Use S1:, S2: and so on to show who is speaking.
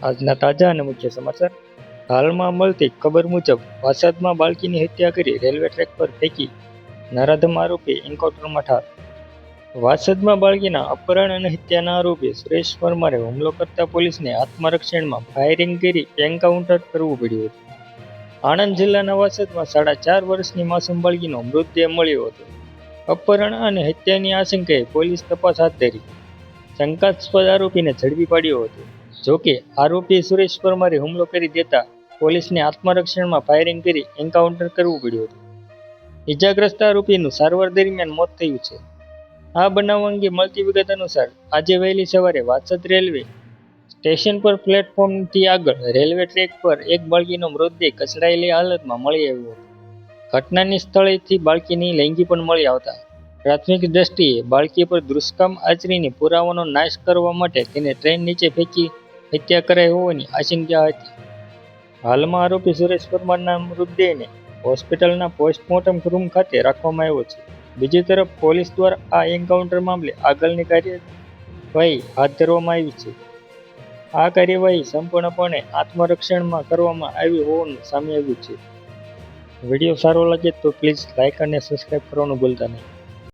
S1: આજના તાજા અને મુખ્ય સમાચાર. હાલમાં મળતી ખબર મુજબ વાસદમાં બાળકીની હત્યા કરી રેલવે ટ્રેક પર ફેંકી નરાધમ આરોપી એન્કાઉન્ટરમાં ઠાર. વાસદમાં બાળકીના અપહરણ અને હત્યાના આરોપી સુરેશ પરમારે હુમલો કરતા પોલીસને આત્મરક્ષણમાં ફાયરિંગ કરી એન્કાઉન્ટર કરવું પડ્યું હતું. આણંદ જિલ્લાના વાસદમાં 4.5 વર્ષની માસૂમ બાળકીનો મૃતદેહ મળ્યો હતો. અપહરણ અને હત્યાની આશંકાએ પોલીસ તપાસ હાથ ધરી શંકાસ્પદ આરોપીને ઝડપી પાડ્યો હતો. જોકે આરોપી સુરેશ પરમારે હુમલો કરી દેતા પોલીસને આત્મરક્ષણમાં ફાયરિંગ કરી એન્કાઉન્ટર કરવું પડ્યું હતું. ઇજાગ્રસ્ત આરોપીનું સારવાર દરમિયાન મોત થયું છે. આ બનાવ અંગે મળતી વિગત અનુસાર આજે વહેલી સવારે વાસદ રેલવે સ્ટેશન પર પ્લેટફોર્મથી આગળ રેલવે ટ્રેક પર એક બાળકીનો મૃતદેહ કચડાયેલી હાલતમાં મળી આવ્યો હતો. ઘટનાની સ્થળેથી બાળકીની લેંગી પણ મળી આવતા પ્રાથમિક દ્રષ્ટિએ બાળકી પર દુષ્કર્મ આચરીને પુરાવાનો નાશ કરવા માટે તેને ટ્રેન નીચે ફેંકી હત્યા કરાઈ હોવાની આશંકા હતી. હાલમાં આરોપી સુરેશ પરમારના મૃતદેહને હોસ્પિટલના પોસ્ટમોર્ટમ રૂમ ખાતે રાખવામાં આવ્યો છે. બીજી તરફ પોલીસ દ્વારા આ એન્કાઉન્ટર મામલે આગળની કાર્યવાહી હાથ ધરવામાં આવી છે. આ કાર્યવાહી સંપૂર્ણપણે આત્મરક્ષણમાં કરવામાં આવી હોવાનું સામે આવ્યું છે. વિડીયો સારો લાગે તો પ્લીઝ લાઇક અને સબસ્ક્રાઇબ કરવાનું ભૂલતા નહીં.